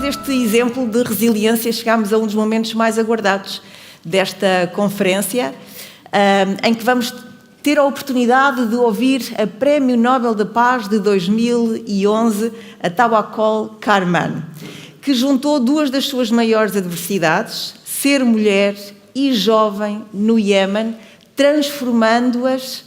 deste exemplo de resiliência, chegámos a um dos momentos mais aguardados desta conferência, em que vamos ter a oportunidade de ouvir a Prémio Nobel da Paz de 2011, a Tawakkol Karman, que juntou duas das suas maiores adversidades, ser mulher e jovem no Iémen, transformando-as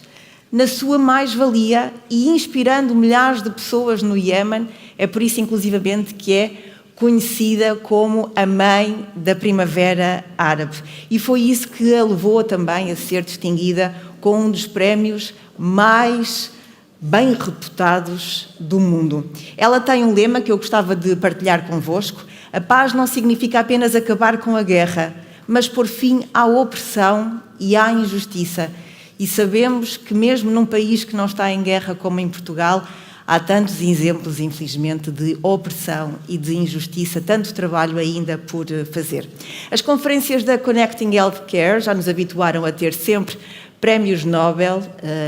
na sua mais-valia e inspirando milhares de pessoas no Iémen. É por isso, inclusivamente, que é conhecida como a mãe da primavera árabe. E foi isso que a levou também a ser distinguida com um dos prémios mais bem reputados do mundo. Ela tem um lema que eu gostava de partilhar convosco: a paz não significa apenas acabar com a guerra, mas pôr fim à opressão e à injustiça. E sabemos que mesmo num país que não está em guerra como em Portugal, há tantos exemplos, infelizmente, de opressão e de injustiça, tanto trabalho ainda por fazer. As conferências da Connecting Healthcare já nos habituaram a ter sempre prémios Nobel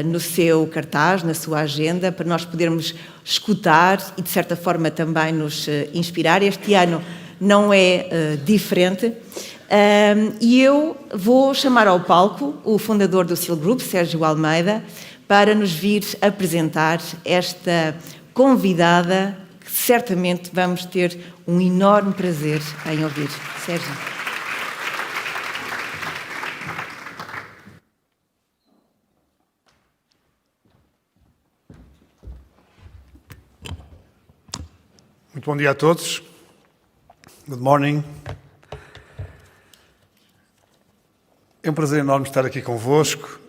no seu cartaz, na sua agenda, para nós podermos escutar e, de certa forma, também nos inspirar. Este ano não é diferente. E eu vou chamar ao palco o fundador do SEAL Group, Sérgio Almeida, para nos vir apresentar esta convidada que certamente vamos ter um enorme prazer em ouvir. Sérgio. Muito bom dia a todos. Good morning. É um prazer enorme estar aqui convosco.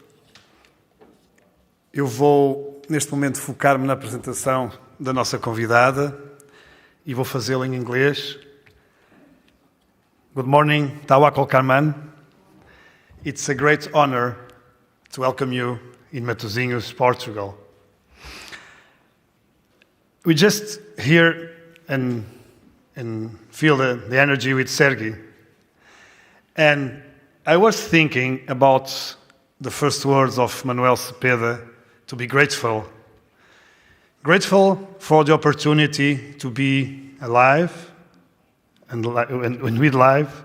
Eu vou, neste momento, focar-me na apresentação da nossa convidada e vou fazê-lo em inglês. Good morning, Tawakkol Karman. It's a great honor to welcome you in Matosinhos, Portugal. We just hear and feel the energy with Sergi. And I was thinking about the first words of Manuel Cepeda, to be grateful. Grateful for the opportunity to be alive and with life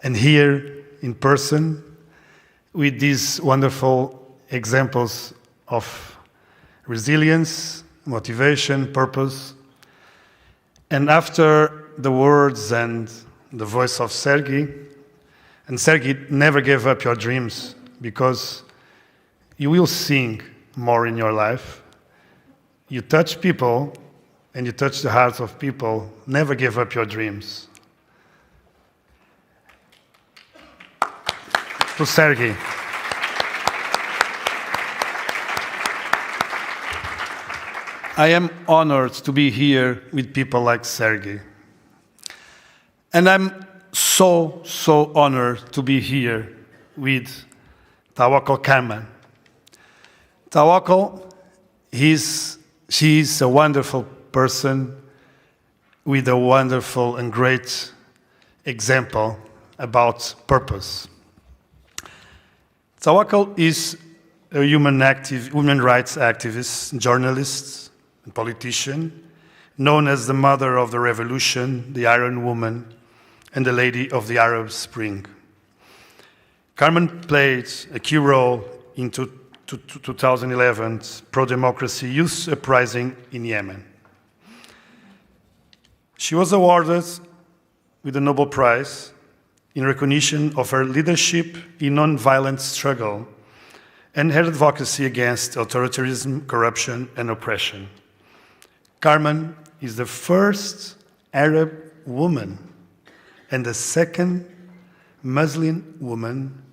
and here in person with these wonderful examples of resilience, motivation, purpose. And after the words and the voice of Sergi, and Sergi, never give up your dreams, because you will sing more in your life. You touch people and you touch the hearts of people. Never give up your dreams. To Sergi. I am honored to be here with people like Sergi. And I'm so honored to be here with Tawakkol Karman. Tawakkol, she's a wonderful person with a wonderful and great example about purpose. Tawakkol is a human rights activist, journalist, and politician, known as the mother of the revolution, the Iron Woman, and the Lady of the Arab Spring. Karman played a key role in 2011's pro-democracy youth uprising in Yemen. She was awarded with the Nobel Prize in recognition of her leadership in non-violent struggle and her advocacy against authoritarianism, corruption, and oppression. Karman is the first Arab woman and the second Muslim woman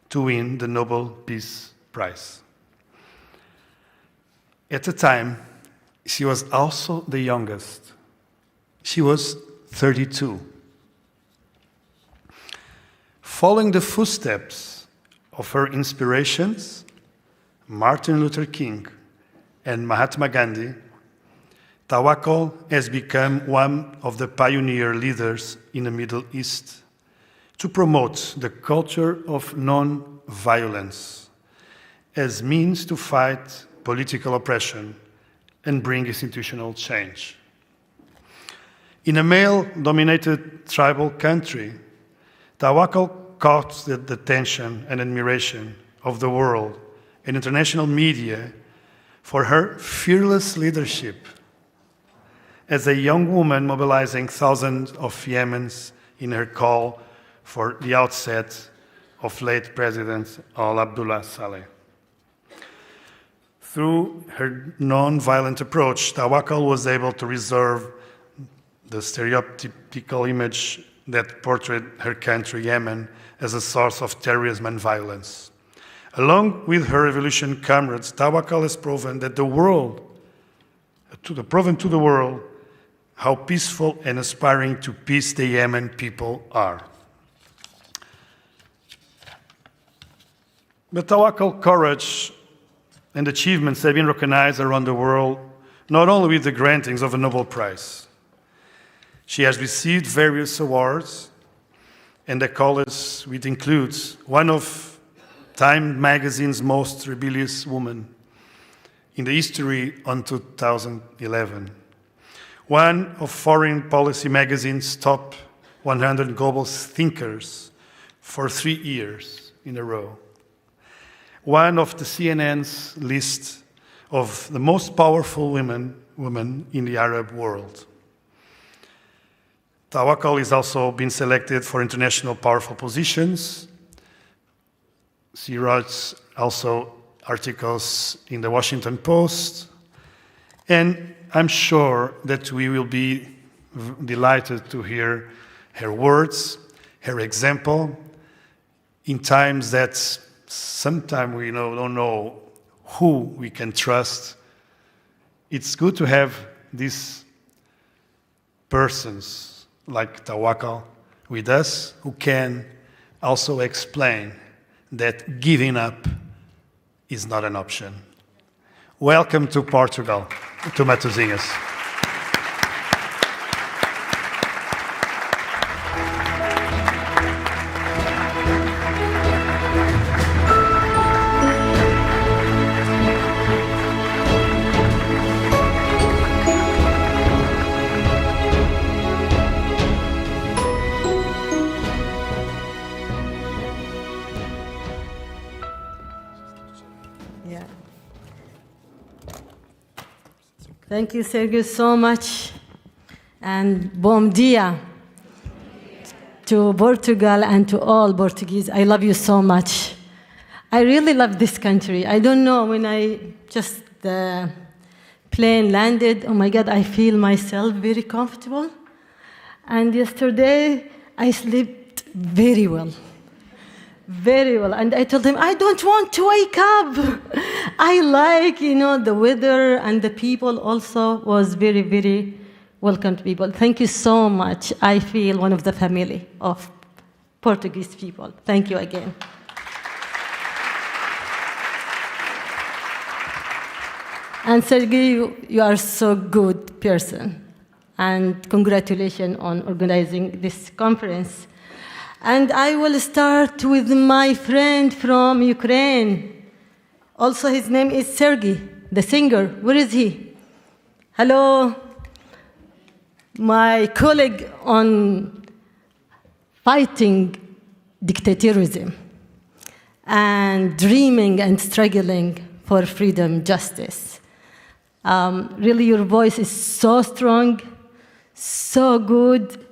to win the Nobel Peace Prize. At the time, she was also the youngest. She was 32. Following the footsteps of her inspirations, Martin Luther King and Mahatma Gandhi, Tawakkol has become one of the pioneer leaders in the Middle East to promote the culture of non-violence as means to fight political oppression and bring institutional change. In a male-dominated tribal country, Tawakkol caught the attention and admiration of the world and international media for her fearless leadership as a young woman mobilizing thousands of Yemens in her call for the outset of late President Abdullah Saleh. Through her non-violent approach, Tawakkol was able to reserve the stereotypical image that portrayed her country, Yemen, as a source of terrorism and violence. Along with her revolution comrades, Tawakkol has proven that the world, to the world, how peaceful and aspiring to peace the Yemen people are. But Tawakkol courage and achievements have been recognized around the world, not only with the grantings of a Nobel Prize. She has received various awards and accolades, which includes one of Time magazine's most rebellious women in the history on 2011, one of Foreign Policy magazine's top 100 global thinkers for 3 years in a row, one of the CNN's list of the most powerful women in the Arab world. Tawakkol has also been selected for international powerful positions. She writes also articles in the Washington Post, and I'm sure that we will be delighted to hear her words, her example, in times that sometimes we don't know who we can trust. It's good to have these persons like Tawakkol with us who can also explain that giving up is not an option. Welcome to Portugal, to Matosinhos. Thank you, Sergio, so much. And bom dia to Portugal and to all Portuguese. I love you so much. I really love this country. I don't know, when the plane landed, oh my God, I feel myself very comfortable. And yesterday, I slept very well. Very well. And I told him, I don't want to wake up. I like, the weather, and the people also was very, very welcome people. Thank you so much. I feel one of the family of Portuguese people. Thank you again. And Sergei, you are so good person. And congratulations on organizing this conference. And I will start with my friend from Ukraine. Also, his name is Sergei, the singer. Where is he? Hello. My colleague on fighting dictatorism and dreaming and struggling for freedom, justice. Really, your voice is so strong, so good.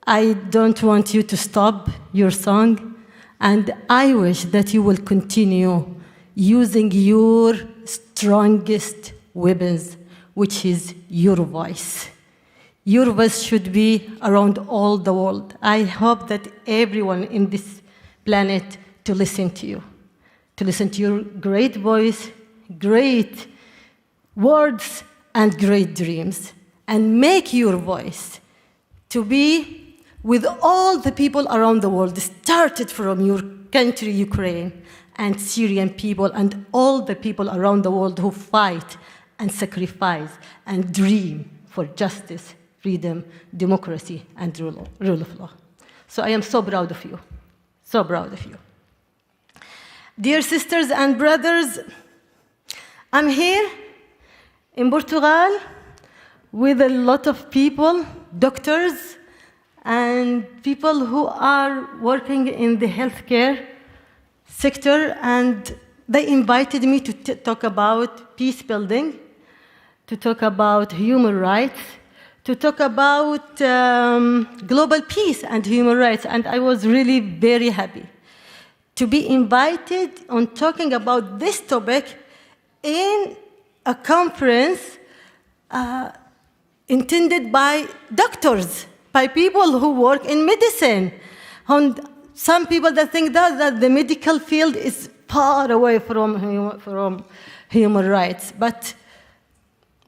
I don't want you to stop your song, and I wish that you will continue using your strongest weapons, which is your voice. Your voice should be around all the world. I hope that everyone in this planet to listen to you, to listen to your great voice, great words, and great dreams, and make your voice to be with all the people around the world, started from your country, Ukraine, and Syrian people, and all the people around the world who fight and sacrifice and dream for justice, freedom, democracy, and rule of law. So I am so proud of you, so proud of you. Dear sisters and brothers, I'm here in Portugal with a lot of people, doctors, and people who are working in the healthcare sector, and they invited me to talk about peace building, to talk about human rights, to talk about global peace and human rights, and I was really very happy to be invited on talking about this topic in a conference intended by doctors, by people who work in medicine. And some people that think that the medical field is far away from human rights, but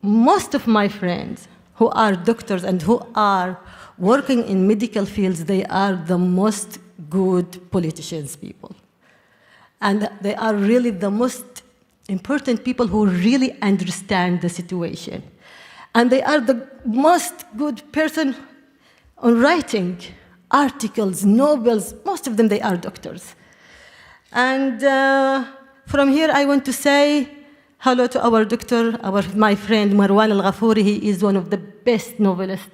most of my friends who are doctors and who are working in medical fields, they are the most good politicians people. And they are really the most important people who really understand the situation. And they are the most good person on writing articles, novels, most of them, they are doctors. And from here, I want to say hello to our doctor, my friend Marwan Al-Ghafouri. He is one of the best novelist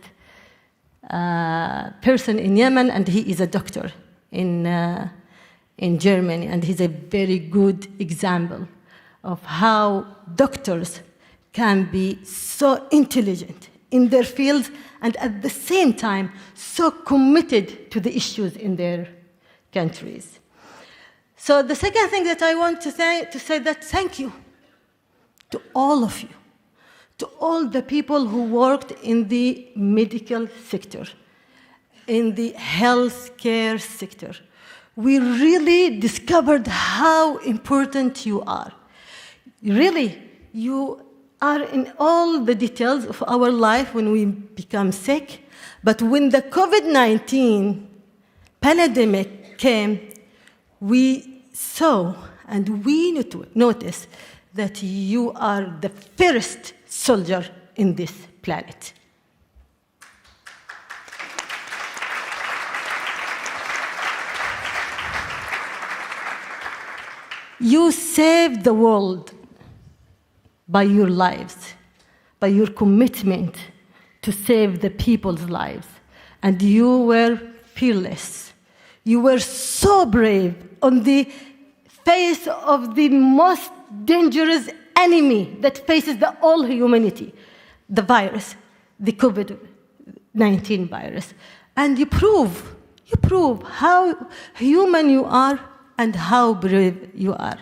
person in Yemen, and he is a doctor in Germany, and he's a very good example of how doctors can be so intelligent in their fields and at the same time so committed to the issues in their countries. So the second thing that I want to say that thank you to all of you, to all the people who worked in the medical sector, in the healthcare sector. We really discovered how important you are. Really, you are in all the details of our life when we become sick. But when the COVID-19 pandemic came, we saw and we noticed that you are the first soldier in this planet. You saved the world by your lives, by your commitment to save the people's lives. And you were fearless. You were so brave on the face of the most dangerous enemy that faces the all humanity, the virus, the COVID-19 virus. And you prove how human you are and how brave you are.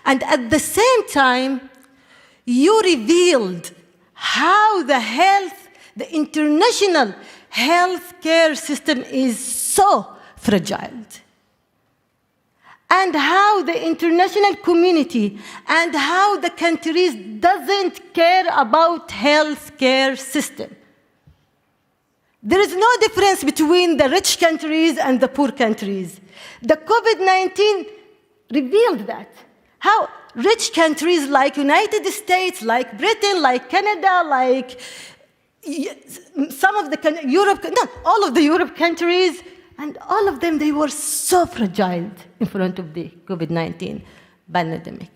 And at the same time, you revealed how the international healthcare system is so fragile. And how the international community and how the countries doesn't care about healthcare system. There is no difference between the rich countries and the poor countries. The COVID-19 revealed that. How rich countries like United States, like Britain, like Canada, like some of the Europe, not all of the Europe countries, and all of them, they were so fragile in front of the COVID-19 pandemic.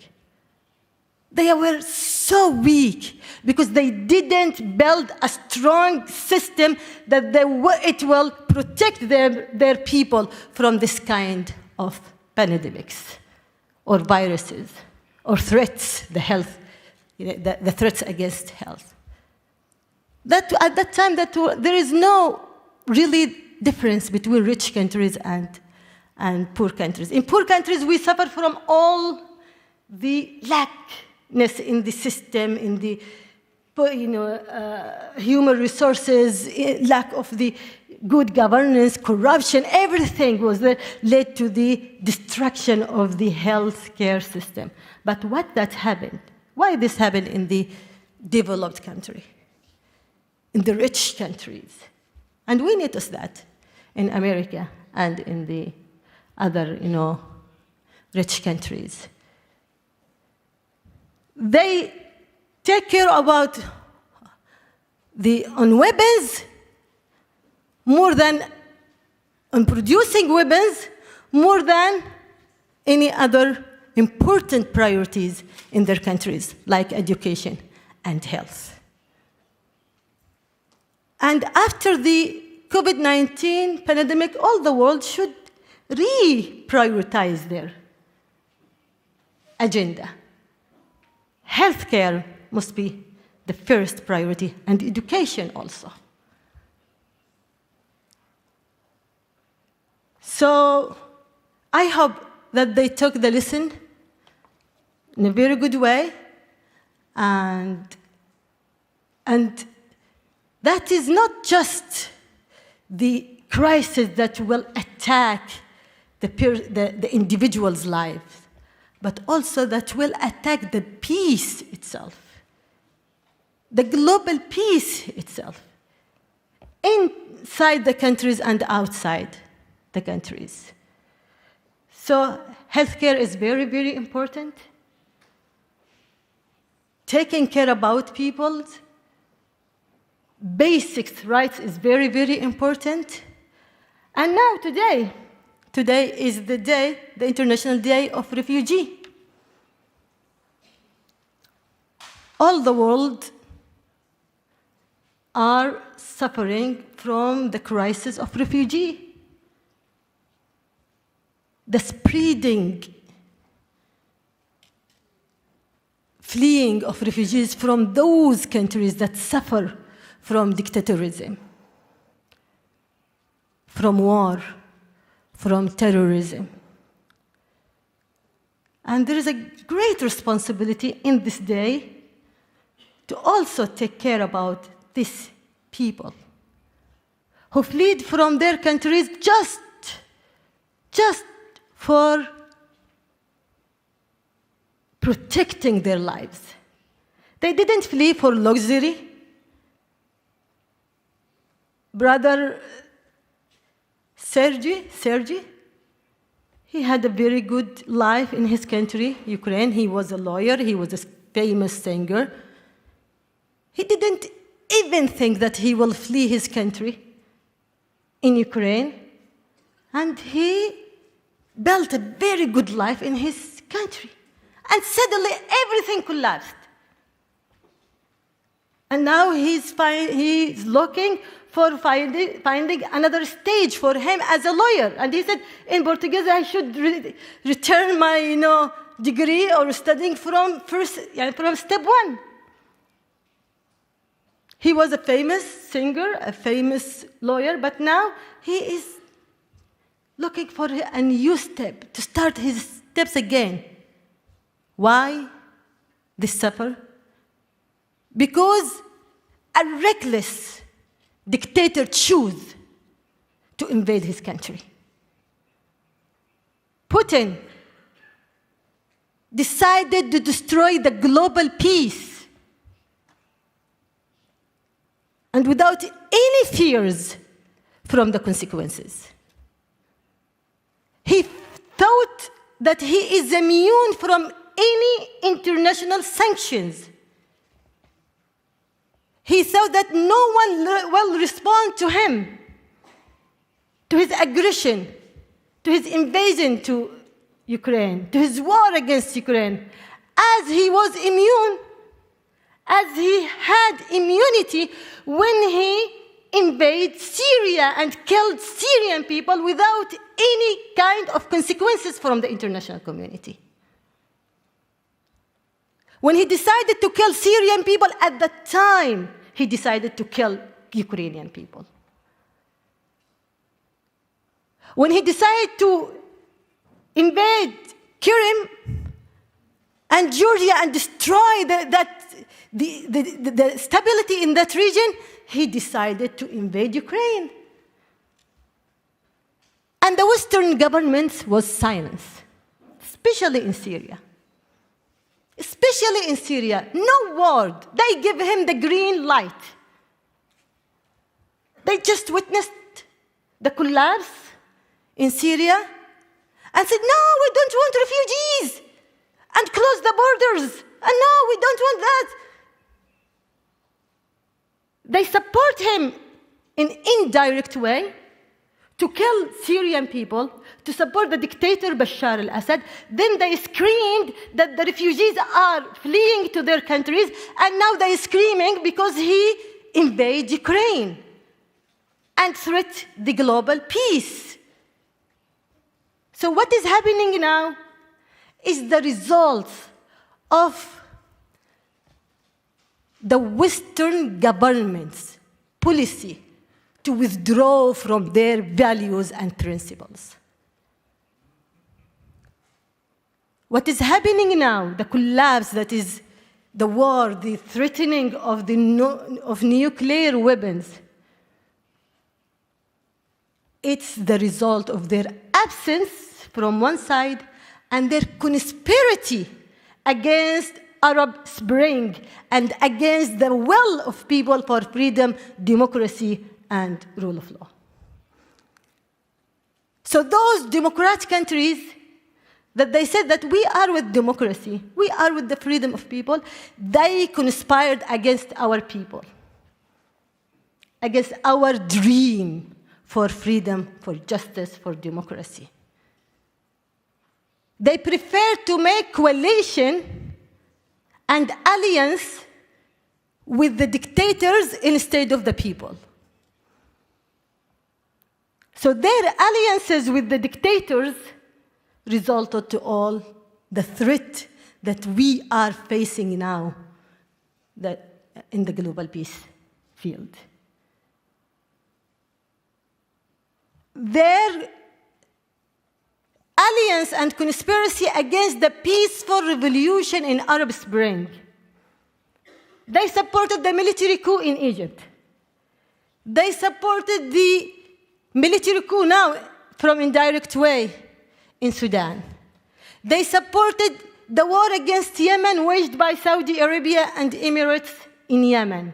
They were so weak because they didn't build a strong system that it will protect their people from this kind of pandemics or viruses or threats, the threats against health. At that time, there is no really difference between rich countries and poor countries. In poor countries, we suffer from all the lackness in the system, in the human resources, lack of the good governance, corruption, everything was there, led to the destruction of the healthcare system. But that happened? Why this happened in the developed country, in the rich countries? And we noticed that in America and in the other, rich countries. They take care about on weapons more than on producing weapons, more than any other important priorities in their countries, like education and health. And after the COVID-19 pandemic, all the world should reprioritize their agenda. Healthcare must be the first priority, and education also. So I hope that they took the lesson in a very good way, and that is not just the crisis that will attack the individual's life, but also that will attack the peace itself, the global peace itself, inside the countries and outside the countries. So healthcare is very, very important. Taking care about people's basic rights is very, very important. And now today is the day, the International Day of Refugee. All the world are suffering from the crisis of refugee. The spreading, fleeing of refugees from those countries that suffer from dictatorism, from war, from terrorism. And there is a great responsibility in this day to also take care about these people who fled from their countries just for protecting their lives. They didn't flee for luxury. Brother Sergei, he had a very good life in his country, Ukraine. He was a lawyer, he was a famous singer. He didn't even think that he will flee his country in Ukraine. And he built a very good life in his country. And suddenly everything collapsed. And now he's looking for finding another stage for him as a lawyer. And he said, in Portuguese, I should return my degree or studying from step one. He was a famous singer, a famous lawyer, but now he is looking for a new step, to start his steps again. Why this suffer? Because a reckless dictator chose to invade his country. Putin decided to destroy the global peace, and without any fears from the consequences. He thought that he is immune from any international sanctions. He thought that no one will respond to him, to his aggression, to his invasion to Ukraine, to his war against Ukraine, as he was immune, as he had immunity when he invaded Syria and killed Syrian people without any kind of consequences from the international community. When he decided to kill Syrian people, at that time, he decided to kill Ukrainian people. When he decided to invade Crimea and Georgia and destroy the stability in that region, he decided to invade Ukraine. And the Western governments was silent, especially in Syria. Especially in Syria, no word. They give him the green light. They just witnessed the collapse in Syria and said, no, we don't want refugees, and close the borders. And no, we don't want that. They support him in indirect way to kill Syrian people, to support the dictator Bashar al-Assad. Then they screamed that the refugees are fleeing to their countries, and now they're screaming because he invaded Ukraine. and threat the global peace. So what is happening now is the result of the Western government's policy to withdraw from their values and principles. What is happening now, the collapse that is the war, the threatening of nuclear weapons, it's the result of their absence from one side and their conspiracy against Arab Spring and against the will of people for freedom, democracy, and rule of law. So those democratic countries that they said that we are with democracy, we are with the freedom of people, they conspired against our people, against our dream for freedom, for justice, for democracy. They prefer to make coalition and alliance with the dictators instead of the people. So their alliances with the dictators resulted to all the threat that we are facing now in the global peace field. Their alliance and conspiracy against the peaceful revolution in Arab Spring. They supported the military coup in Egypt. They supported the military coup now from indirect way in Sudan. They supported the war against Yemen waged by Saudi Arabia and Emirates in Yemen.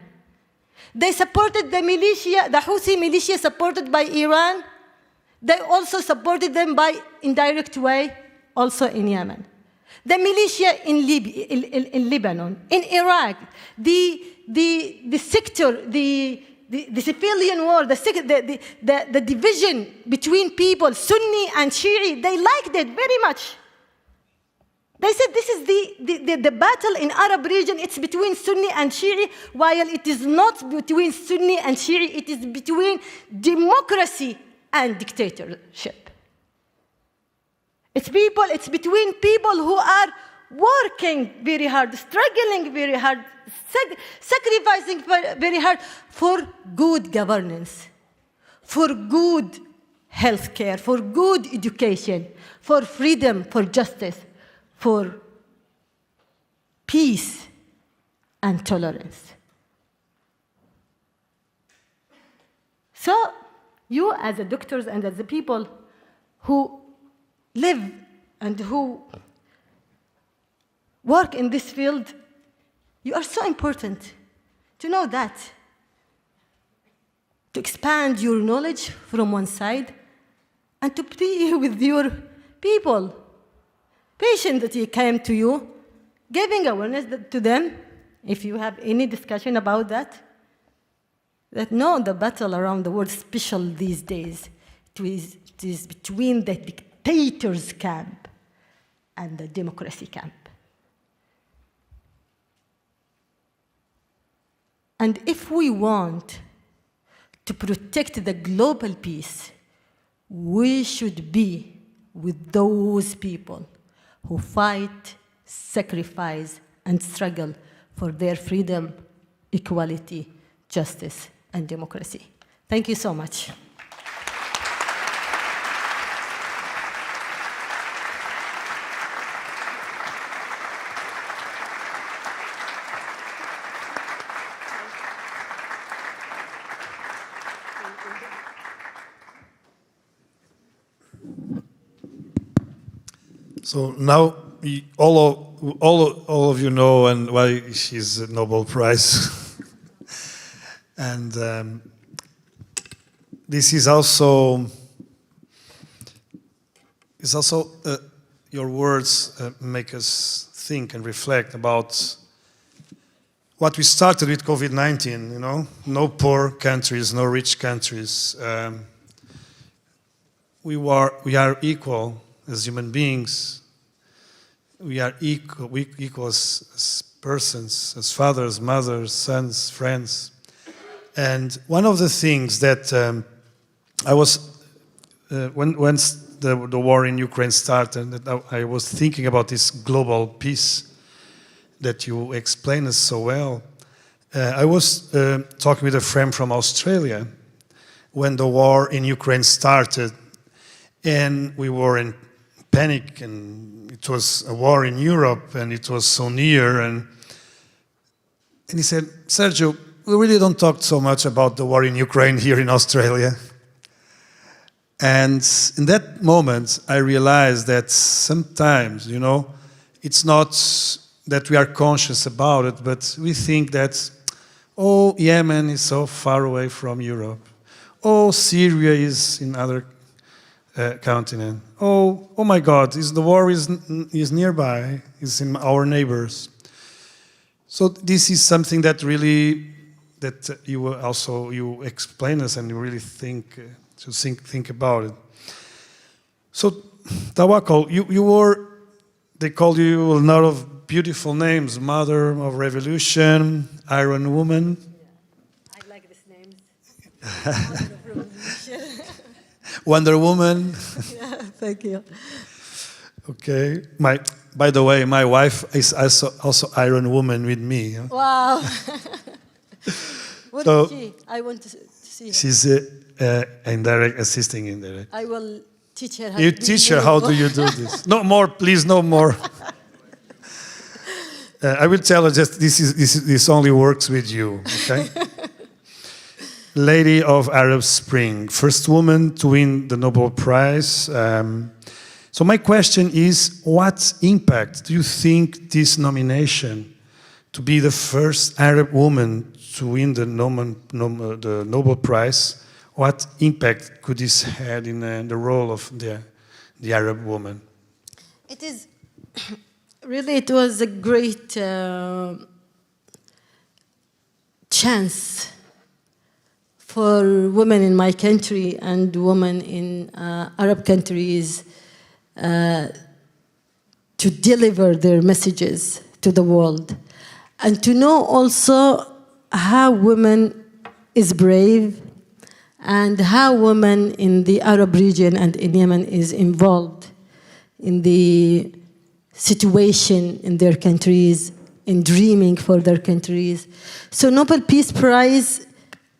They supported the militia, the Houthi militia supported by Iran. They also supported them by indirect way, also in Yemen. The militia in Lebanon, in Iraq, the sector, the civilian war, the division between people, Sunni and Shi'i, they liked it very much. They said this is the battle in Arab region, it's between Sunni and Shi'i, while it is not between Sunni and Shi'i, it is between democracy and dictatorship. It's between people who are working very hard, struggling very hard, sacrificing very hard for good governance, for good healthcare, for good education, for freedom, for justice, for peace and tolerance. So, you as the doctors and as the people who live and who work in this field, you are so important to know that, to expand your knowledge from one side and to be with your people, patient that he came to you, giving awareness to them, if you have any discussion about that no, the battle around the world, special these days, it is between the dictator's camp and the democracy camp. And if we want to protect the global peace, we should be with those people who fight, sacrifice, and struggle for their freedom, equality, justice, and democracy. Thank you so much. So now all of you know and why she's a Nobel Prize. And this is also your words make us think and reflect about what we started with COVID-19, you know, no poor countries, no rich countries. We are equal as human beings. We are equal as persons, as fathers, mothers, sons, friends. And one of the things that I was, when the war in Ukraine started, I was thinking about this global peace that you explained so well. I was talking with a friend from Australia when the war in Ukraine started, and we were in panic, and it was a war in Europe, and it was so near, and he said, Sergio, we really don't talk so much about the war in Ukraine here in Australia. And in that moment, I realized that sometimes, you know, it's not that we are conscious about it, but we think that, oh, Yemen is so far away from Europe. Oh, Syria is in other continent. Oh my God, the war is nearby, is in our neighbors. So this is something that really, that you explain us, and you really think about it. So, Tawakkol, you were, they called you a lot of beautiful names: Mother of Revolution, Iron Woman. Yeah. I like these names. Mother of Revolution. Wonder Woman. Yeah, thank you. Okay. By the way, my wife is also Iron Woman with me. Wow. What So, is she? I want to see her. She's assisting indirect. I will teach her how You to teach her how do you do this. No more, please, no more. I will tell her just this only works with you, okay? Lady of Arab Spring, first woman to win the Nobel Prize. So my question is, what impact do you think this nomination to be the first Arab woman to win the Nobel Prize, what impact could this have in the role of the Arab woman? It is really, it was a great chance for women in my country and women in Arab countries to deliver their messages to the world, and to know also how women is brave, and how women in the Arab region and in Yemen is involved in the situation in their countries, in dreaming for their countries. So Nobel Peace Prize,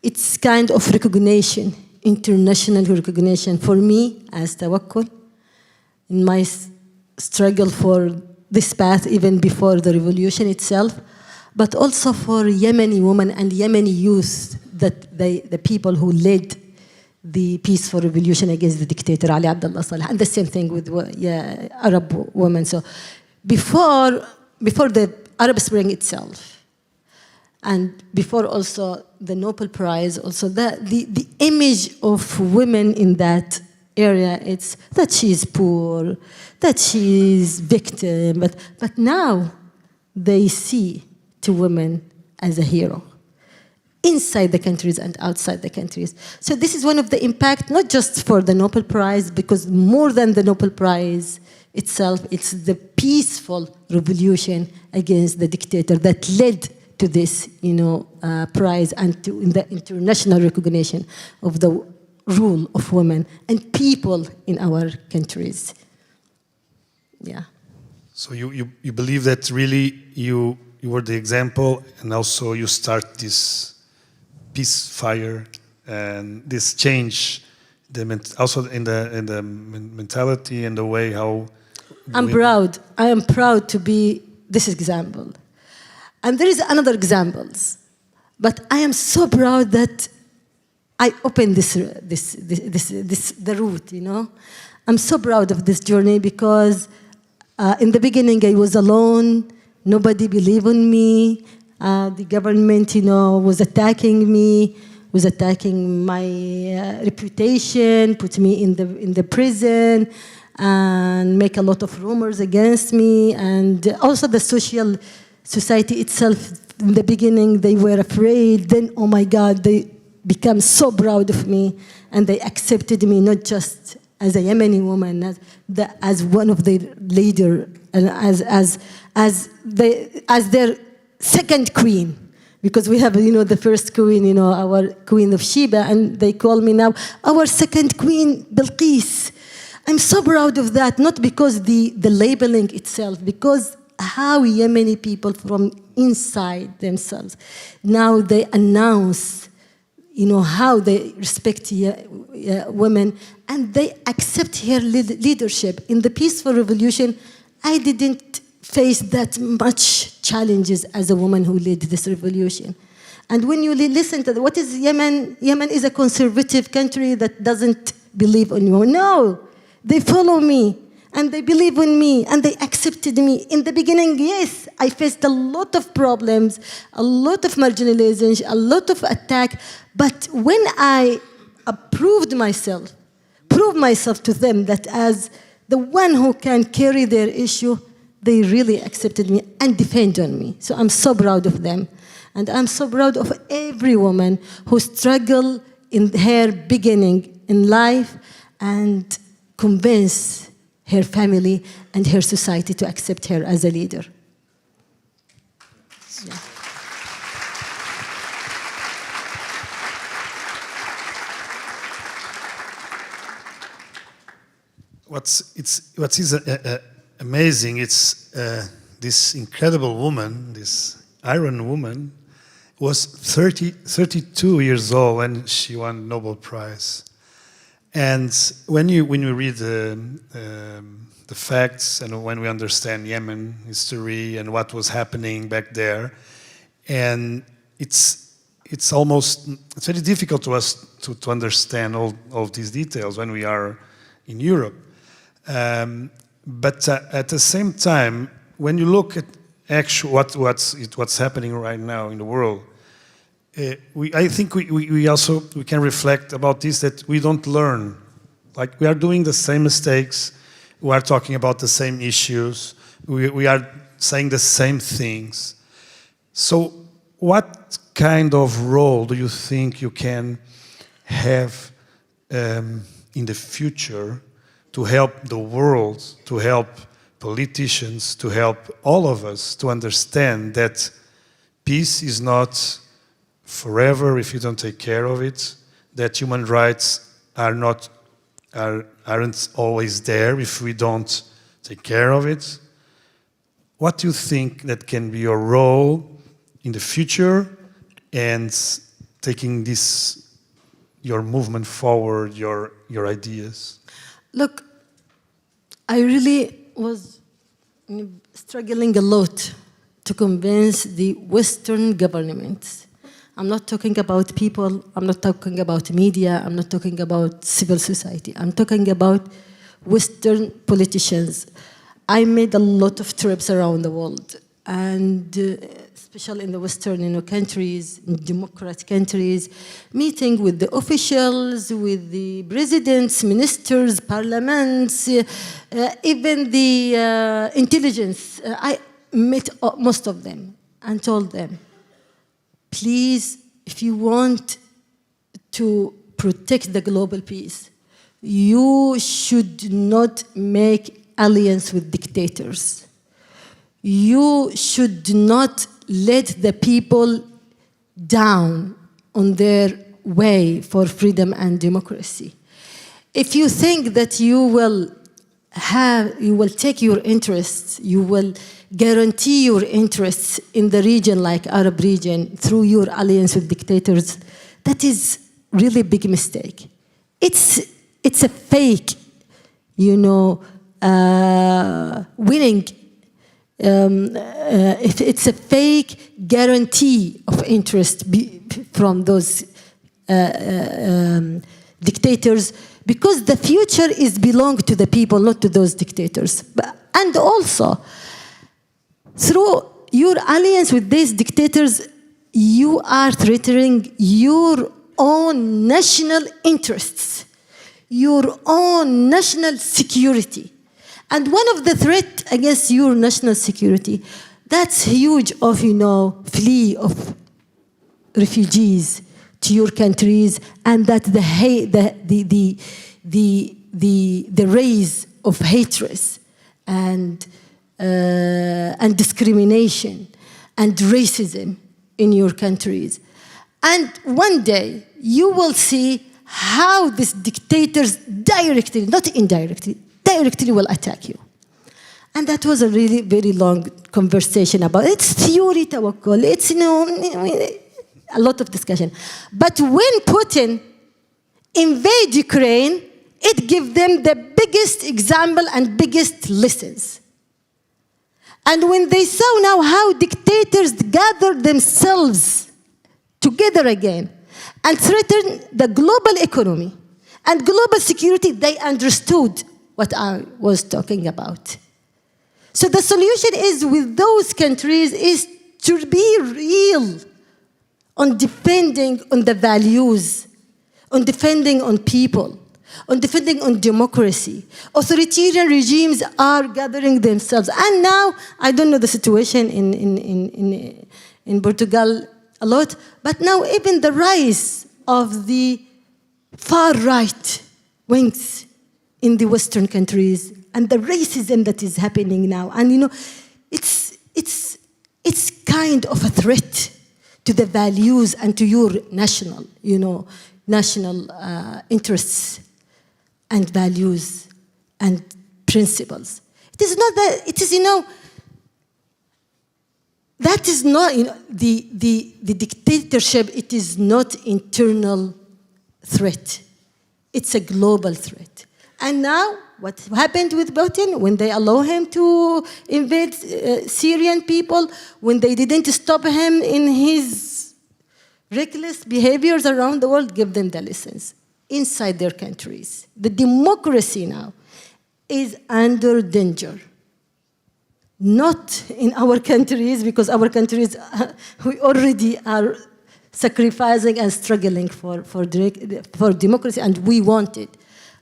it's kind of recognition, international recognition for me as Tawakkol, in my struggle for this path even before the revolution itself, but also for Yemeni women and Yemeni youth, that the people who led the peaceful revolution against the dictator Ali Abdullah Saleh, and the same thing with Arab women. So before the Arab Spring itself, and before also the Nobel Prize, also the image of women in that area, it's that she's poor, that she's victim, but now they see to women as a hero inside the countries and outside the countries. So this is one of the impact, not just for the Nobel Prize, because more than the Nobel Prize itself, it's the peaceful revolution against the dictator that led to this, prize, and to the international recognition of the rule of women and people in our countries. Yeah. So you believe that really you were the example, and also you start this peace fire and this change, also in the mentality and the way how. I'm proud. I am proud to be this example, and there is another examples, but I am so proud that I opened the route. I'm so proud of this journey because in the beginning I was alone. Nobody believed in me. The government, was attacking me, was attacking my reputation, put me in the prison, and make a lot of rumors against me. And also the society itself, in the beginning, they were afraid. Then, oh my God, they became so proud of me, and they accepted me not just as a Yemeni woman, as one of their leader, and as their second queen, because we have, the first queen, our Queen of Sheba, and they call me now our second queen, Bilqis. I'm so proud of that, not because the labeling itself, because how Yemeni people from inside themselves, now they announce, how they respect women, and they accept her leadership. In the peaceful revolution, I didn't face that much challenges as a woman who led this revolution. And when you listen to what is Yemen? Yemen is a conservative country that doesn't believe in women. No, they follow me, and they believe in me, and they accepted me. In the beginning, yes, I faced a lot of problems, a lot of marginalization, a lot of attack. But when I proved myself to them that as the one who can carry their issue, they really accepted me and defended me. So I'm so proud of them. And I'm so proud of every woman who struggled in her beginning in life and convince her family and her society to accept her as a leader. Yeah. What is amazing, it's this incredible woman, this Iron woman, was 32 years old when she won the Nobel Prize. And when you read the facts and when we understand Yemen history and what was happening back there, and it's very difficult to us to understand all these details when we are in Europe. But at the same time, when you look at what's happening right now in the world, I think we also can reflect about this, that we don't learn. Like, we are doing the same mistakes, we are talking about the same issues, we are saying the same things. So what kind of role do you think you can have in the future to help the world, to help politicians, to help all of us to understand that peace is not forever if you don't take care of it, that human rights aren't always there if we don't take care of it? What do you think that can be your role in the future and taking your movement forward, your ideas? Look, I really was struggling a lot to convince the Western governments. I'm not talking about people, I'm not talking about media, I'm not talking about civil society. I'm talking about Western politicians. I made a lot of trips around the world, and especially in the Western countries, in democratic countries, meeting with the officials, with the presidents, ministers, parliaments, even the intelligence. I met most of them and told them, please, if you want to protect the global peace, you should not make alliance with dictators. You should not let the people down on their way for freedom and democracy. If you think that you will take your interests, you will guarantee your interests in the region like Arab region through your alliance with dictators, that is really a big mistake. It's a fake, winning. It's a fake guarantee of interest from those dictators, because the future belongs to the people, not to those dictators. And also, through your alliance with these dictators, you are threatening your own national interests, your own national security. And one of the threats against your national security, that's huge of, flee of refugees to your countries, and that the rise of hatred and discrimination and racism in your countries. And one day, you will see how these dictators directly, not indirectly, directly will attack you. And that was a really very long conversation about it. It's theory, tawakkul, it's, a lot of discussion. But when Putin invade Ukraine, it gives them the biggest example and biggest lessons. And when they saw now how dictators gather themselves together again and threaten the global economy and global security, they understood what I was talking about. So the solution is with those countries is to be real on defending on the values, on defending on people, on defending on democracy. Authoritarian regimes are gathering themselves. And now, I don't know the situation in Portugal a lot, but now even the rise of the far-right wings in the Western countries and the racism that is happening now. And it's kind of a threat to the values and to your national interests and values and principles. It is not that, it is, that is not, the dictatorship, it is not internal threat. It's a global threat. And now, what happened with Putin when they allow him to invade Syrian people, when they didn't stop him in his reckless behaviors around the world, give them the lessons inside their countries. The democracy now is under danger. Not in our countries, because our countries, we already are sacrificing and struggling for democracy, and we want it.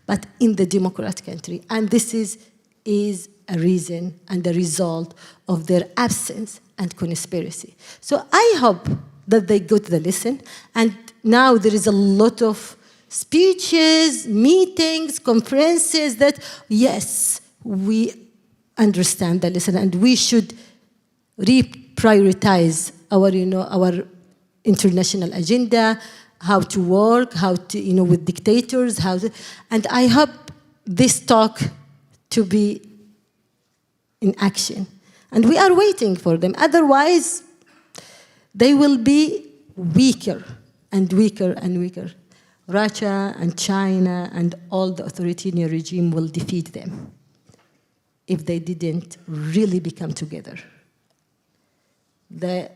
But in the democratic country. And this is a reason and a result of their absence and conspiracy. So I hope that they got the lesson. And now there is a lot of speeches, meetings, conferences that, yes, we understand the lesson and we should reprioritize our international agenda, how to work, how to, with dictators, and I hope this talk to be in action. And we are waiting for them. Otherwise, they will be weaker and weaker and weaker. Russia and China and all the authoritarian regime will defeat them if they didn't really become together. The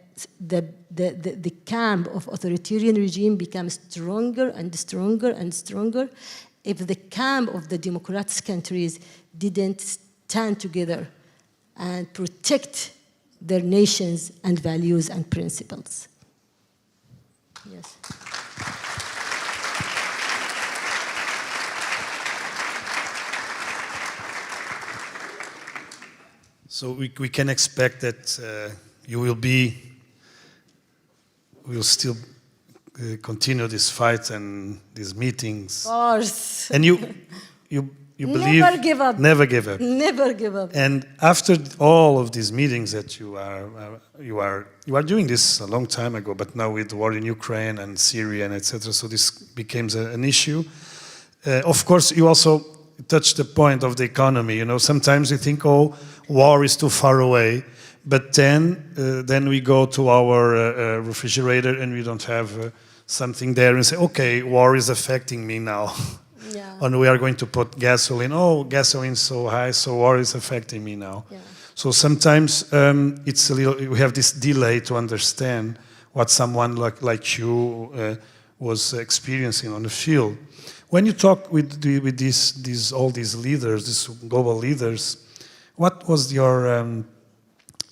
camp of authoritarian regime becomes stronger and stronger and stronger if the camp of the democratic countries didn't stand together and protect their nations and values and principles. Yes. So we can expect that you will still continue this fight and these meetings. Of course. And you believe never give up. Never give up. Never give up. And after all of these meetings that you are doing this a long time ago, but now with the war in Ukraine and Syria and etc. So this becomes an issue. Of course, you also touched the point of the economy. Sometimes we think, oh, war is too far away. But then we go to our refrigerator and we don't have something there and say, okay, war is affecting me now. Yeah. And we are going to put gasoline. Oh, gasoline's so high, so war is affecting me now. Yeah. So sometimes it's we have this delay to understand what someone like you was experiencing on the field. When you talk with all these leaders, these global leaders, what was your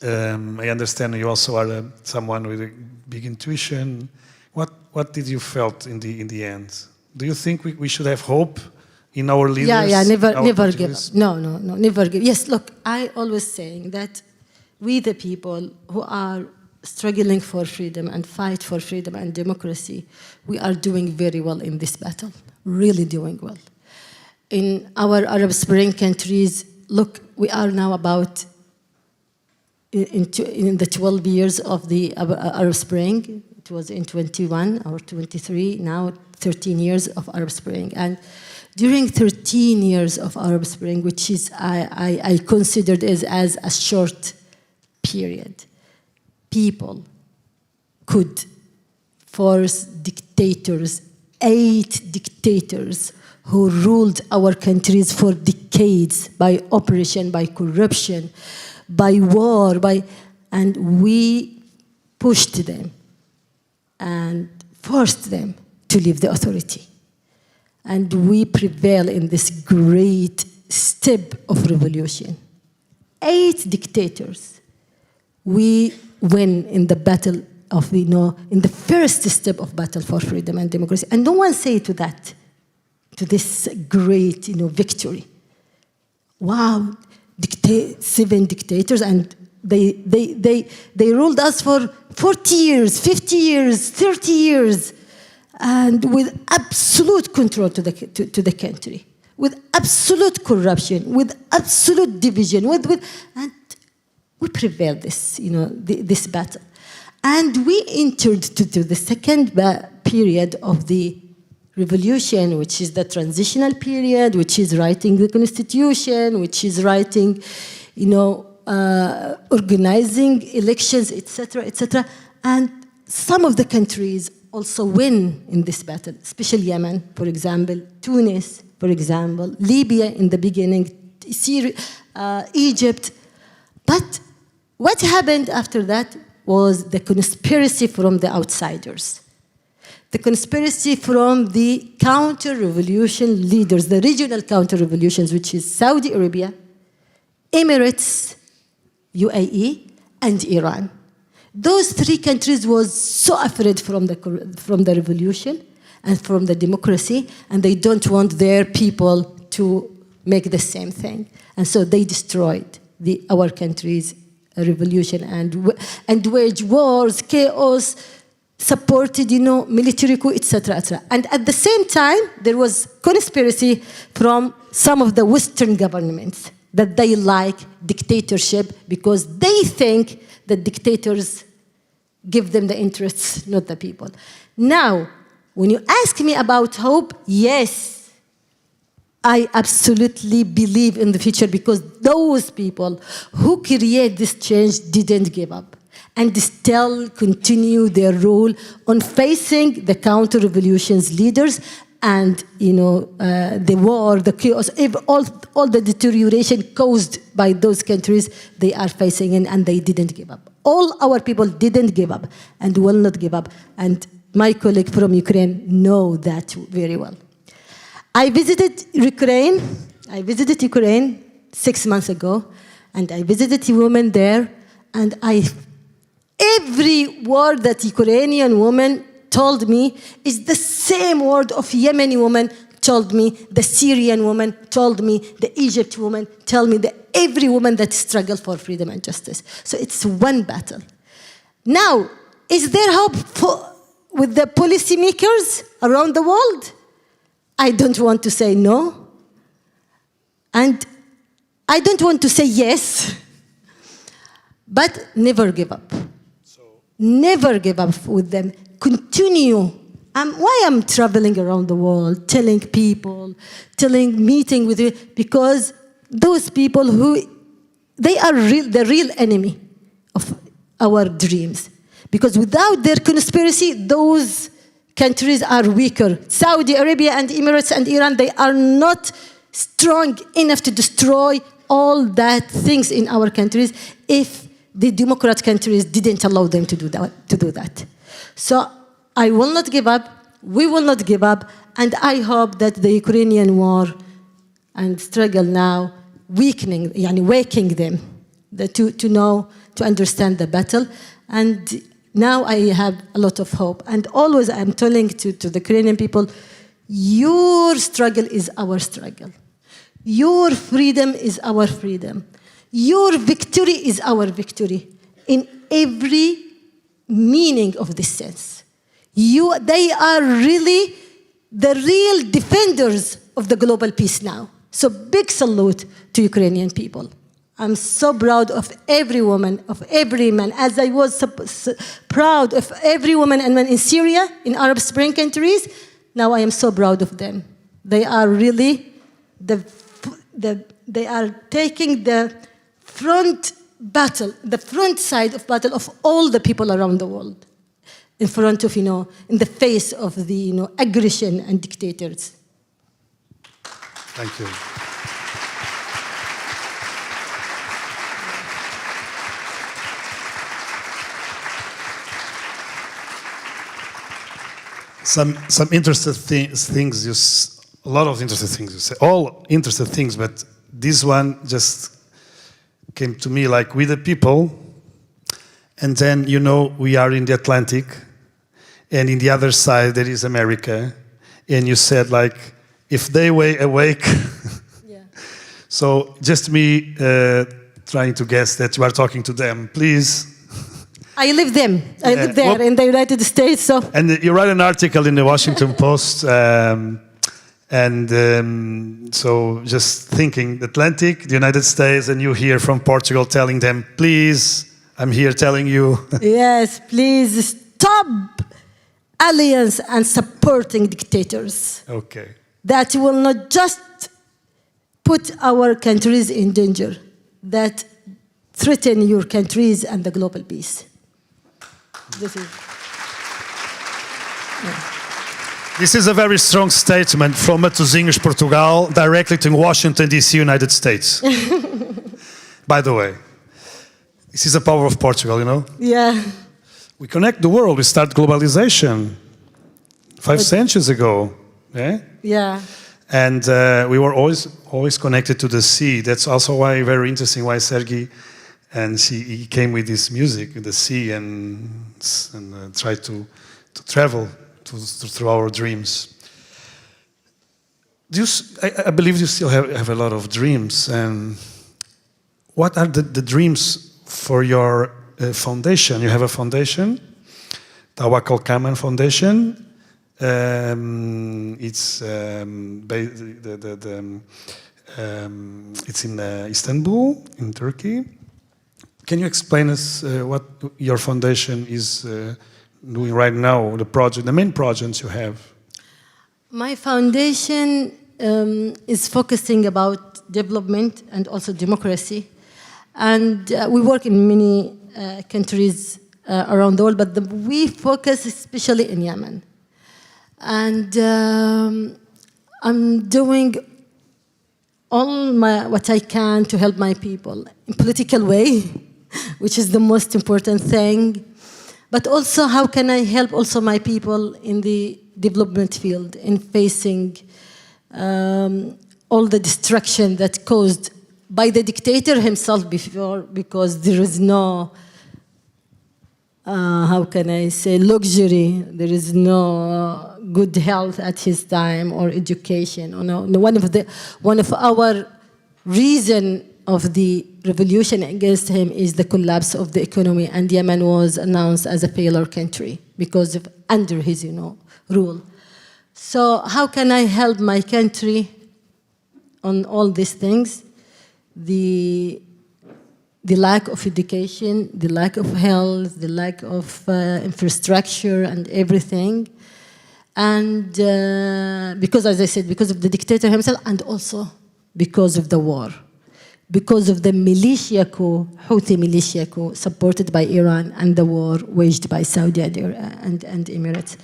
I understand you also are someone with a big intuition. What did you felt in the end? Do you think we should have hope in our leaders? Yeah, never give up. No, never give. Yes, look, I always saying that we the people who are struggling for freedom and fight for freedom and democracy, we are doing very well in this battle, really doing well. In our Arab Spring countries, look, we are now about in the 12 years of the Arab Spring. It was in 21 or 23, now 13 years of Arab Spring. And during 13 years of Arab Spring, which is I considered as a short period, people could force dictators, 8 dictators who ruled our countries for decades by oppression, by corruption, by war, and we pushed them and forced them to leave the authority. And we prevail in this great step of revolution. 8 dictators. We win in the battle of, in the first step of battle for freedom and democracy. And no one say to that, to this great, victory. Wow, 7 dictators, and they ruled us for 40 years, 50 years, 30 years, and with absolute control to the country, with absolute corruption, with absolute division, and we prevailed this battle. And we entered to the second period of the revolution, which is the transitional period, which is writing the constitution, which is writing, organizing elections, etc., etc. And some of the countries also win in this battle, especially Yemen, for example, Tunis, for example, Libya in the beginning, Syria, Egypt. But what happened after that was the conspiracy from the outsiders. The conspiracy from the counter-revolution leaders, the regional counter-revolutions, which is Saudi Arabia, Emirates, UAE, and Iran. Those 3 countries was so afraid from the revolution and from the democracy, and they don't want their people to make the same thing. And so they destroyed our country's revolution and waged wars, chaos, supported, military coup, etc., etc. And at the same time, there was conspiracy from some of the Western governments that they like dictatorship because they think that dictators give them the interests, not the people. Now, when you ask me about hope, yes, I absolutely believe in the future because those people who create this change didn't give up and still continue their role on facing the counter-revolutions leaders and the war, the chaos, all the deterioration caused by those countries they are facing and they didn't give up. All our people didn't give up and will not give up. And my colleague from Ukraine know that very well. I visited Ukraine 6 months ago, and I visited women there, and every word that Ukrainian woman told me is the same word of Yemeni woman told me, the Syrian woman told me, the Egypt woman told me, every woman that struggled for freedom and justice. So it's one battle. Now, is there hope with the policymakers around the world? I don't want to say no. And I don't want to say yes. But never give up. Never give up with them. Continue. Why I'm traveling around the world, telling people, meeting with you, because those people they are the real enemy of our dreams. Because without their conspiracy, those countries are weaker. Saudi Arabia and Emirates and Iran, they are not strong enough to destroy all that things in our countries if the democratic countries didn't allow them to do that. So I will not give up, we will not give up, and I hope that the Ukrainian war and struggle now waking them to understand the battle. And now I have a lot of hope. And always I'm telling to the Ukrainian people, your struggle is our struggle. Your freedom is our freedom. Your victory is our victory in every meaning of this sense. They are really the real defenders of the global peace now. So big salute to Ukrainian people. I'm so proud of every woman, of every man, as I was proud of every woman and man in Syria, in Arab Spring countries. Now I am so proud of them. They are really they are taking the front battle, the front side of battle of all the people around the world, in front of, in the face of the, aggression and dictators. Thank you. Some interesting things, a lot of interesting things you say, all interesting things, but this one just came to me like with the people, and then, we are in the Atlantic, and in the other side there is America, and you said like, if they were awake, yeah. So just me trying to guess that you are talking to them, please. I live there in the United States. So. And you write an article in the Washington Post, so just thinking, the Atlantic, the United States, and you here from Portugal telling them, please, I'm here telling you. Yes, please stop alliance and supporting dictators. Okay. That will not just put our countries in danger, that threaten your countries and the global peace. This is a very strong statement from Matosinhos, Portugal, directly to Washington, D.C., United States. By the way, this is the power of Portugal, Yeah. We connect the world. We start globalization 5 centuries ago. Yeah? Yeah. And we were always connected to the sea. That's also why very interesting why Sergei and he came with this music, the sea, and tried to travel through our dreams. I believe you still have a lot of dreams. And what are the dreams for your foundation? You have a foundation, Tawakkol Karman Foundation. It's in Istanbul, in Turkey. Can you explain us what your foundation is doing right now, the main projects you have? My foundation is focusing about development and also democracy. And we work in many countries around the world, but we focus especially in Yemen. And I'm doing all what I can to help my people in political way, which is the most important thing. But also, how can I help also my people in the development field in facing all the destruction that caused by the dictator himself before, because there is no, how can I say, luxury. There is no good health at his time or education. Or no, one of our reason of the revolution against him is the collapse of the economy, and Yemen was announced as a failure country because of under his, rule. So how can I help my country on all these things? The lack of education, the lack of health, the lack of infrastructure and everything. And because, as I said, because of the dictator himself, and also because of the war. Because of the militia coup, Houthi militia coup, supported by Iran, and the war waged by Saudi Arabia and Emirates.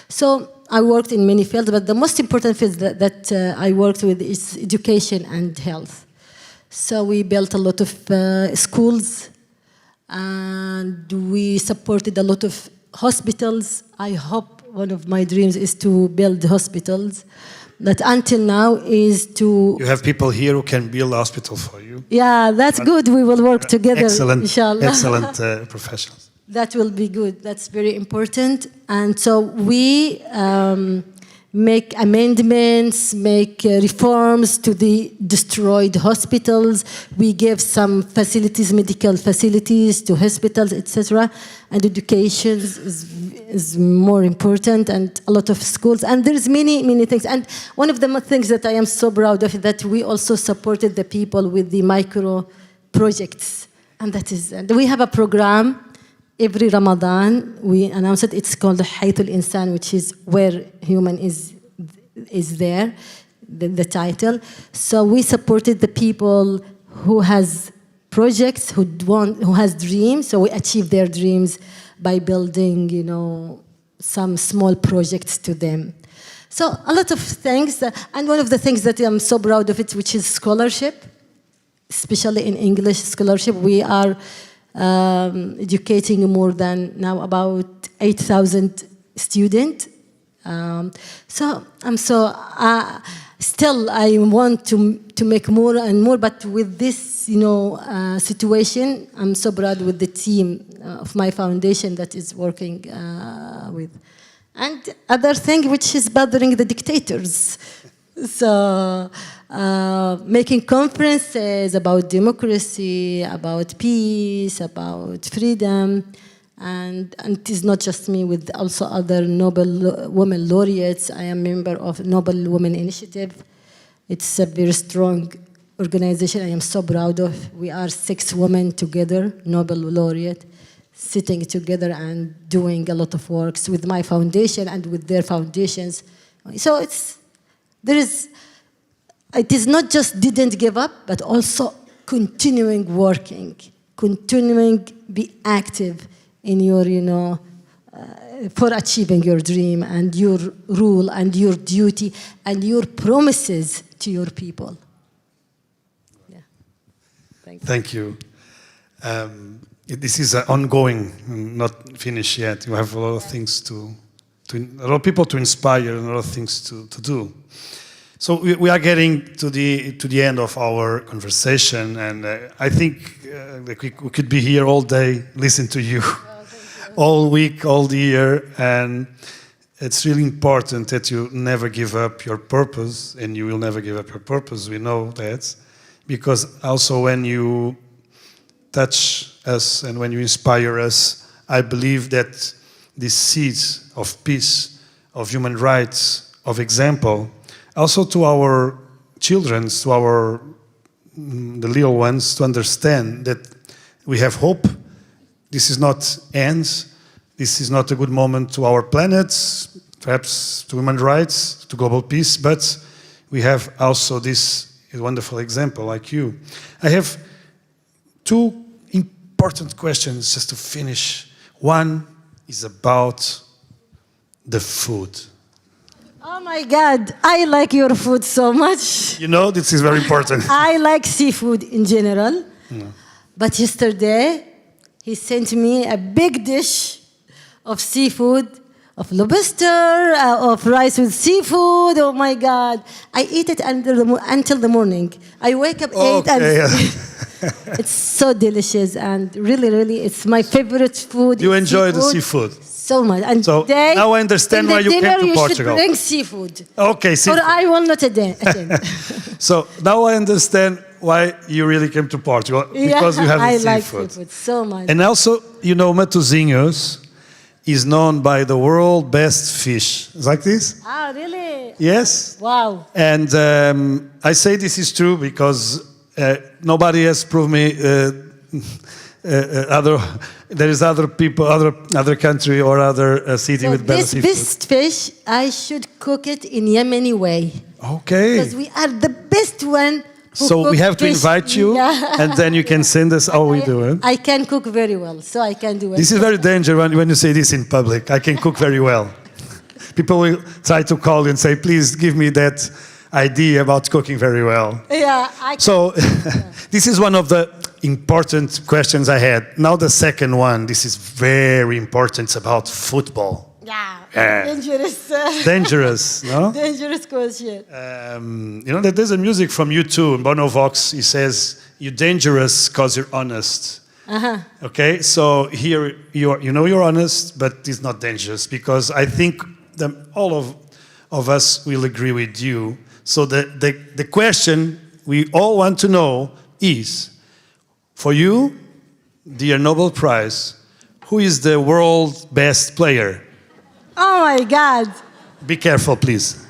So I worked in many fields, but the most important field that I worked with is education and health. So we built a lot of schools, and we supported a lot of hospitals. I hope one of my dreams is to build hospitals. That until now is to... You have people here who can build a hospital for you. Yeah, that's good. We will work together, inshallah. Excellent professionals. That will be good. That's very important. And so we make amendments, make reforms to the destroyed hospitals. We give some facilities, medical facilities to hospitals, etc. And education is more important, and a lot of schools. And there's many, many things. And one of the things that I am so proud of is that we also supported the people with the micro projects. And that is, we have a program every Ramadan. We announce it. It's called Haytul Insan, which is where human is there, the title. So we supported the people who has projects, who has dreams. So we achieve their dreams by building, some small projects to them. So a lot of things, and one of the things that I'm so proud of it, which is scholarship, especially in English scholarship. We are educating more than now about 8,000 students. So I'm still I want to make more and more, but with this situation, I'm so proud with the team of my foundation that is working with. And other thing which is bothering the dictators. So making conferences about democracy, about peace, about freedom. And it is not just me, with also other Nobel Women Laureates. I am a member of Nobel Women Initiative. It's a very strong organization I am so proud of. We are 6 women together, Nobel Laureate, sitting together and doing a lot of works with my foundation and with their foundations. So it is not just didn't give up, but also continuing working, continuing be active in your, for achieving your dream and your rule and your duty and your promises to your people. Yeah. Thank you. This is ongoing, not finished yet. You have a lot of things a lot of people to inspire and a lot of things to do. So we are getting to the end of our conversation, and I think we could be here all day, listen to you, all week, all the year, and it's really important that you never give up your purpose, and you will never give up your purpose. We know that, because also when you touch us and when you inspire us, I believe that these seeds of peace, of human rights, of example, also to our children, to the little ones, to understand that we have hope. This is not ends. This is not a good moment to our planet, perhaps to human rights, to global peace, but we have also this wonderful example like you. I have 2 important questions just to finish. One is about the food. Oh my God, I like your food so much. This is very important. I like seafood in general. No. But yesterday, he sent me a big dish of seafood, of lobster, of rice with seafood. Oh my God. I eat it until the morning. I wake up 8 and it's so delicious, and really, really, it's my favorite food. You enjoy the seafood? So much. And so now I understand why you came to Portugal. You should bring seafood. Okay, seafood. Or I will not attend. So now I understand why you really came to Portugal, because you have the seafood. I like seafood so much. And also, Matosinhos is known by the world best fish. Is like this? Ah, really? Yes. Wow. And I say this is true because nobody has proved me there is other people, other country or other city with better seafood. This fish, I should cook it in Yemeni way. Okay. Because we are the best one. So we have to invite you, and then you can send us how we do it. I can cook very well, so I can do it. This is very dangerous when you say this in public. I can cook very well. People will try to call you and say, please give me that idea about cooking very well. Yeah. So this is one of the important questions I had. Now the second one, this is very important, it's about football. Yeah, dangerous. Dangerous, no? Dangerous question. That there's a music from U2, Bono Vox, he says, you're dangerous because you're honest. Uh-huh. Okay, so here you're honest, but it's not dangerous, because I think all of us will agree with you. So the question we all want to know is, for you, dear Nobel Prize, who is the world's best player? Oh my God. Be careful, please.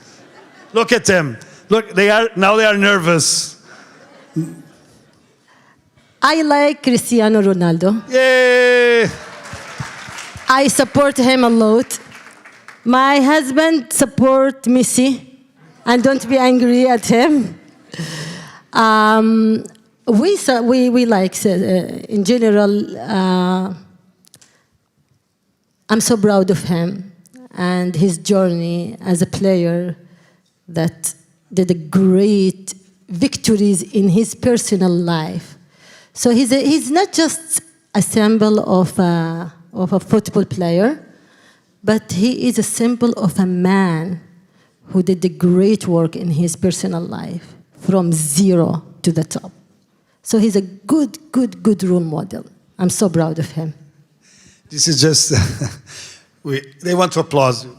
Look at them. Look, they are nervous. I like Cristiano Ronaldo. Yay! I support him a lot. My husband support Messi, and don't be angry at him. We like, in general, I'm so proud of him and his journey as a player that did a great victories in his personal life. So he's not just a symbol of a football player, but he is a symbol of a man who did the great work in his personal life from zero to the top. So he's a good role model. I'm so proud of him. This is just, they want to applaud you.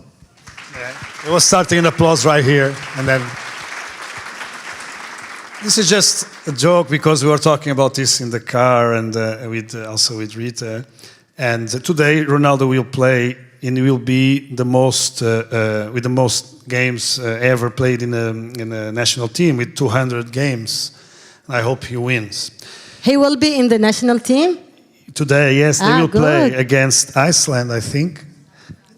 Yeah. It was starting an applause right here, and then, this is just a joke because we were talking about this in the car and also with Rita. And today Ronaldo will play, and he will be the most, with the most games ever played in a national team, with 200 games. I hope he wins. He will be in the national team? Today, yes, they will good. play against Iceland, I think.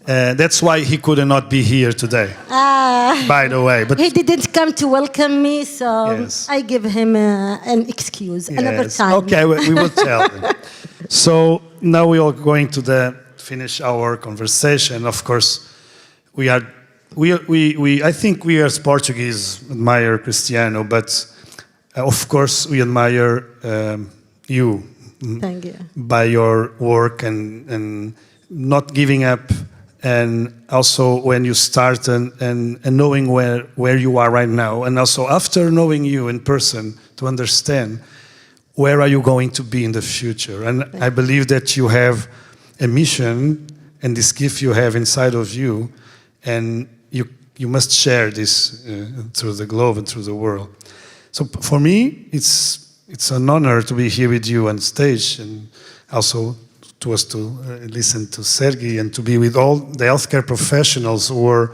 That's why he could not be here today, by the way. But he didn't come to welcome me, so yes. I give him an excuse, another time. Okay, we will tell him. So now we are going to finish our conversation. Of course, I think we as Portuguese admire Cristiano, but of course we admire you. Thank you. By your work and not giving up, and also when you start and knowing where you are right now, and also after knowing you in person to understand where are you going to be in the future. And I believe that you have a mission and this gift you have inside of you, and you must share this through the globe and through the world. So for me, it's an honor to be here with you on stage, and also to us to listen to Sergei and to be with all the healthcare professionals who are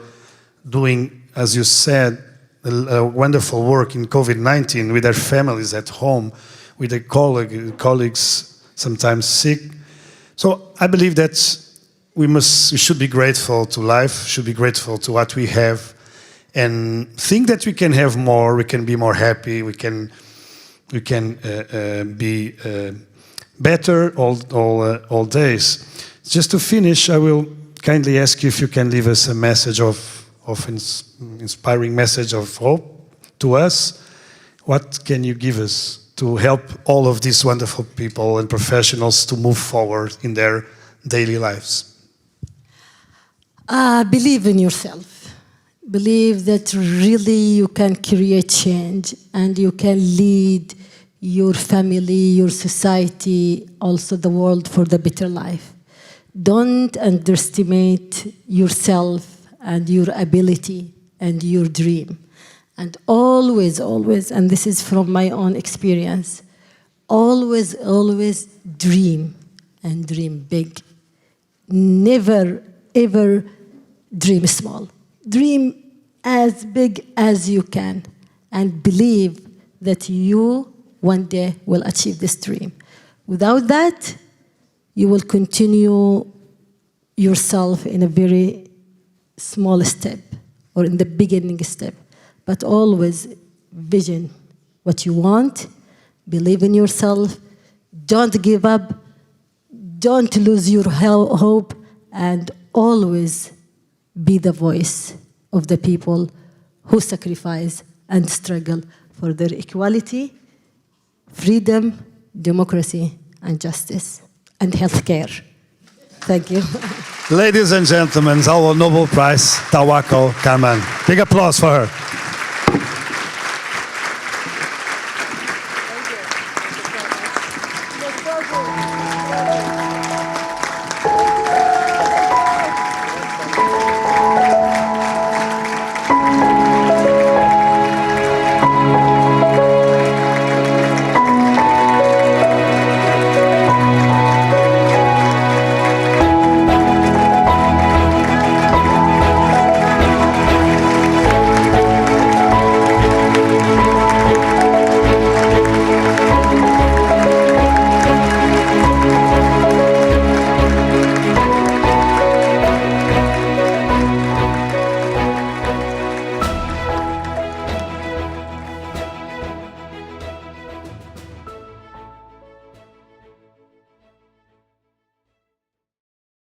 doing, as you said, a wonderful work in COVID-19 with their families at home, with their colleagues sometimes sick. So I believe that we should be grateful to life, should be grateful to what we have, and think that we can have more, we can be more happy, we can be better all days. Just to finish, I will kindly ask you if you can leave us a message inspiring message of hope to us. What can you give us to help all of these wonderful people and professionals to move forward in their daily lives? Believe in yourself. Believe that really you can create change and you can lead your family, your society, also the world for the better life. Don't underestimate yourself and your ability and your dream. And always, and this is from my own experience, always dream, and dream big. Never, ever dream small. Dream as big as you can, and believe that you one day will achieve this dream. Without that, you will continue yourself in a very small step or in the beginning step, but always vision what you want, believe in yourself, don't give up, don't lose your hope, and always be the voice of the people who sacrifice and struggle for their equality, freedom, democracy, and justice, and healthcare. Thank you. Ladies and gentlemen, our Nobel Prize, Tawakkol Karman. Big applause for her.